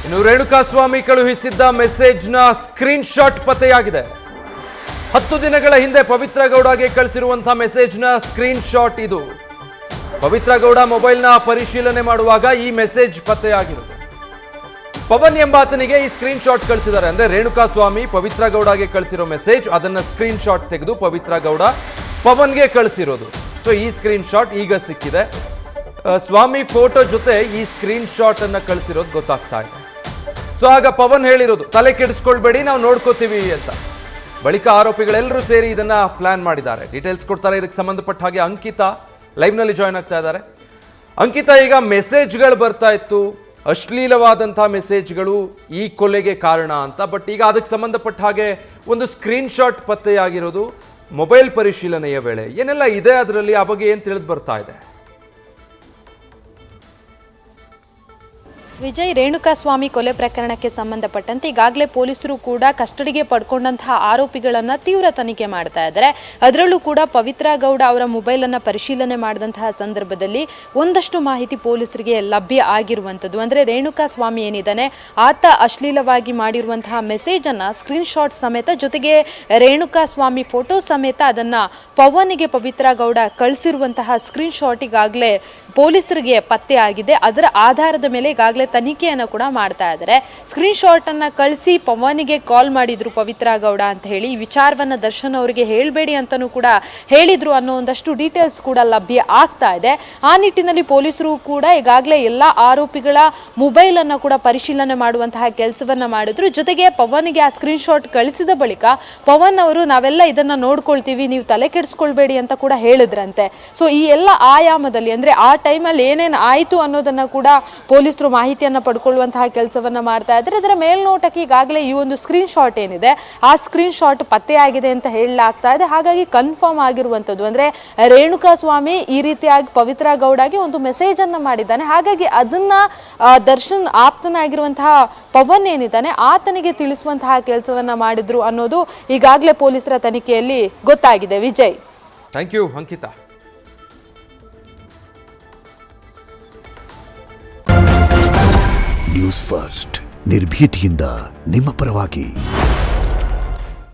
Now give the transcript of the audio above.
ಇನ್ನು Renukaswamy ಕಳುಹಿಸಿದ್ದ ಮೆಸೇಜ್ನ screen shot ಪತ್ತೆಯಾಗಿದೆ. 10 ದಿನಗಳ ಹಿಂದೆ ಪವಿತ್ರ ಗೌಡಗೆ ಕಳಿಸಿರುವಂತಹ ಮೆಸೇಜ್ನ ಸ್ಕ್ರೀನ್ ಶಾಟ್ ಇದು. ಪವಿತ್ರ ಗೌಡ ಮೊಬೈಲ್ನ ಪರಿಶೀಲನೆ ಮಾಡುವಾಗ ಈ ಮೆಸೇಜ್ ಪತ್ತೆಯಾಗಿರುತ್ತೆ. ಪವನ್ ಎಂಬಾತನಿಗೆ ಈ ಸ್ಕ್ರೀನ್ ಶಾಟ್ ಕಳಿಸಿದ್ದಾರೆ. ಅಂದ್ರೆ ರೇಣುಕಾಸ್ವಾಮಿ ಪವಿತ್ರ ಗೌಡಗೆ ಕಳಿಸಿರೋ ಮೆಸೇಜ್, ಅದನ್ನ ಸ್ಕ್ರೀನ್ ಶಾಟ್ ತೆಗೆದು ಪವಿತ್ರ ಗೌಡ ಪವನ್ಗೆ ಕಳಿಸಿರೋದು. ಸೊ ಈ ಸ್ಕ್ರೀನ್ ಶಾಟ್ ಈಗ ಸಿಕ್ಕಿದೆ. ಸ್ವಾಮಿ ಫೋಟೋ ಜೊತೆ ಈ ಸ್ಕ್ರೀನ್ ಶಾಟ್ ಅನ್ನ ಕಳಿಸಿರೋದು ಗೊತ್ತಾಗ್ತಾ ಇದೆ. ಸೊ ಆಗ ಪವನ್ ಹೇಳಿರೋದು, ತಲೆ ಕೆಡಿಸ್ಕೊಳ್ಬೇಡಿ, ನಾವು ನೋಡ್ಕೋತೀವಿ ಅಂತ. ಬಳಿಕ ಆರೋಪಿಗಳೆಲ್ಲರೂ ಸೇರಿ ಇದನ್ನ ಪ್ಲಾನ್ ಮಾಡಿದ್ದಾರೆ. ಡೀಟೇಲ್ಸ್ ಕೊಡ್ತಾರೆ. ಇದಕ್ಕೆ ಸಂಬಂಧಪಟ್ಟ ಹಾಗೆ ಅಂಕಿತಾ ಲೈವ್ ನಲ್ಲಿ ಜಾಯ್ನ್ ಆಗ್ತಾ ಇದ್ದಾರೆ. ಅಂಕಿತಾ, ಈಗ ಮೆಸೇಜ್ಗಳು ಬರ್ತಾ ಇತ್ತು, ಅಶ್ಲೀಲವಾದಂತಹ ಮೆಸೇಜ್ಗಳು ಈ ಕೊಲೆಗೆ ಕಾರಣ ಅಂತ. ಬಟ್ ಈಗ ಅದಕ್ಕೆ ಸಂಬಂಧಪಟ್ಟ ಹಾಗೆ ಒಂದು ಸ್ಕ್ರೀನ್ ಶಾಟ್ ಪತ್ತೆಯಾಗಿರೋದು ಮೊಬೈಲ್ ಪರಿಶೀಲನೆಯ ವೇಳೆ. ಏನೆಲ್ಲ ಇದೆ ಅದರಲ್ಲಿ, ಆ ಬಗ್ಗೆ ಏನು ತಿಳಿದು ಬರ್ತಾ ಇದೆ? ವಿಜಯ್, ರೇಣುಕಾಸ್ವಾಮಿ ಕೊಲೆ ಪ್ರಕರಣಕ್ಕೆ ಸಂಬಂಧಪಟ್ಟಂತೆ ಈಗಾಗಲೇ ಪೊಲೀಸರು ಕೂಡ ಕಸ್ಟಡಿಗೆ ಪಡ್ಕೊಂಡಂತಹ ಆರೋಪಿಗಳನ್ನ ತೀವ್ರ ತನಿಖೆ ಮಾಡ್ತಾ ಇದ್ದಾರೆ. ಅದರಲ್ಲೂ ಕೂಡ ಪವಿತ್ರ ಗೌಡ ಅವರ ಮೊಬೈಲ್ ಅನ್ನ ಪರಿಶೀಲನೆ ಮಾಡಿದಂತಹ ಸಂದರ್ಭದಲ್ಲಿ ಒಂದಷ್ಟು ಮಾಹಿತಿ ಪೊಲೀಸರಿಗೆ ಲಭ್ಯ ಆಗಿರುವಂಥದ್ದು. ಅಂದ್ರೆ ರೇಣುಕಾಸ್ವಾಮಿ ಏನಿದ್ದಾನೆ ಆತ ಅಶ್ಲೀಲವಾಗಿ ಮಾಡಿರುವಂತಹ ಮೆಸೇಜ್ ಅನ್ನ ಸ್ಕ್ರೀನ್ ಶಾಟ್ ಸಮೇತ, ಜೊತೆಗೆ ರೇಣುಕಾಸ್ವಾಮಿ ಫೋಟೋ ಸಮೇತ ಅದನ್ನ ಪವನ್ಗೆ ಪವಿತ್ರ ಗೌಡ ಕಳಿಸಿರುವಂತಹ ಸ್ಕ್ರೀನ್ ಶಾಟ್ ಈಗಾಗಲೇ ಪೊಲೀಸರಿಗೆ ಪತ್ತೆ ಆಗಿದೆ. ಅದರ ಆಧಾರದ ಮೇಲೆ ಈಗಾಗಲೇ ತನಿಖೆಯನ್ನು ಕೂಡ ಮಾಡ್ತಾ ಇದ್ದಾರೆ. ಸ್ಕ್ರೀನ್ ಶಾಟ್ ಅನ್ನ ಕಳಿಸಿ ಪವನ್ಗೆ ಕಾಲ್ ಮಾಡಿದ್ರು ಪವಿತ್ರ ಗೌಡ ಅಂತ ಹೇಳಿ. ಈ ವಿಚಾರವನ್ನ ದರ್ಶನ್ ಅವರಿಗೆ ಹೇಳಬೇಡಿ ಅಂತಾನೂ ಕೂಡ ಹೇಳಿದ್ರು ಅನ್ನೋ ಒಂದಷ್ಟು ಡೀಟೇಲ್ಸ್ ಕೂಡ ಲಭ್ಯ ಆಗ್ತಾ ಇದೆ. ಆ ನಿಟ್ಟಿನಲ್ಲಿ ಪೊಲೀಸರು ಕೂಡ ಈಗಾಗಲೇ ಎಲ್ಲಾ ಆರೋಪಿಗಳ ಮೊಬೈಲ್ ಅನ್ನ ಕೂಡ ಪರಿಶೀಲನೆ ಮಾಡುವಂತಹ ಕೆಲಸವನ್ನ ಮಾಡಿದ್ರು. ಜೊತೆಗೆ ಪವನ್ಗೆ ಆ ಸ್ಕ್ರೀನ್ ಶಾಟ್ ಕಳಿಸಿದ ಬಳಿಕ ಪವನ್ ಅವರು ನಾವೆಲ್ಲ ಇದನ್ನ ನೋಡ್ಕೊಳ್ತೀವಿ, ನೀವು ತಲೆ ಕೆಡಿಸ್ಕೊಳ್ಬೇಡಿ ಅಂತ ಕೂಡ ಹೇಳಿದ್ರಂತೆ. ಸೊ ಈ ಎಲ್ಲ ಆಯಾಮದಲ್ಲಿ, ಅಂದ್ರೆ ಆ ಟೈಮಲ್ಲಿ ಏನೇನು ಆಯಿತು ಅನ್ನೋದನ್ನ ಕೂಡ ಪೊಲೀಸರು ಮಾಹಿತಿಯನ್ನ ಪಡ್ಕೊಳ್ಳುವಂತಹ ಕೆಲಸವನ್ನ ಮಾಡ್ತಾ ಇದ್ದಾರೆ. ಅದರ ಮೇಲ್ನೋಟಕ್ಕೆ ಈಗಾಗಲೇ ಈ ಒಂದು ಸ್ಕ್ರೀನ್ ಶಾಟ್ ಏನಿದೆ ಆ ಸ್ಕ್ರೀನ್ ಶಾಟ್ ಪತ್ತೆಯಾಗಿದೆ ಅಂತ ಹೇಳಲಾಗ್ತಾ ಇದೆ. ಹಾಗಾಗಿ ಕನ್ಫರ್ಮ್ ಆಗಿರುವಂತದ್ದು ಅಂದ್ರೆ ರೇಣುಕಾಸ್ವಾಮಿ ಈ ರೀತಿಯಾಗಿ ಪವಿತ್ರ ಗೌಡಗೆ ಒಂದು ಮೆಸೇಜ್ ಅನ್ನ ಮಾಡಿದ್ದಾನೆ. ಹಾಗಾಗಿ ಅದನ್ನ ದರ್ಶನ್ ಆಪ್ತನಾಗಿರುವಂತಹ ಪವನ್ ಏನಿದ್ದಾನೆ ಆತನಿಗೆ ತಿಳಿಸುವಂತಹ ಕೆಲಸವನ್ನ ಮಾಡಿದ್ರು ಅನ್ನೋದು ಈಗಾಗಲೇ ಪೊಲೀಸರ ತನಿಖೆಯಲ್ಲಿ ಗೊತ್ತಾಗಿದೆ. Vijay, thank you Ankita. News First, ನಿರ್ಭೀತಿಯಿಂದ ನಿಮ್ಮ ಪರವಾಗಿ.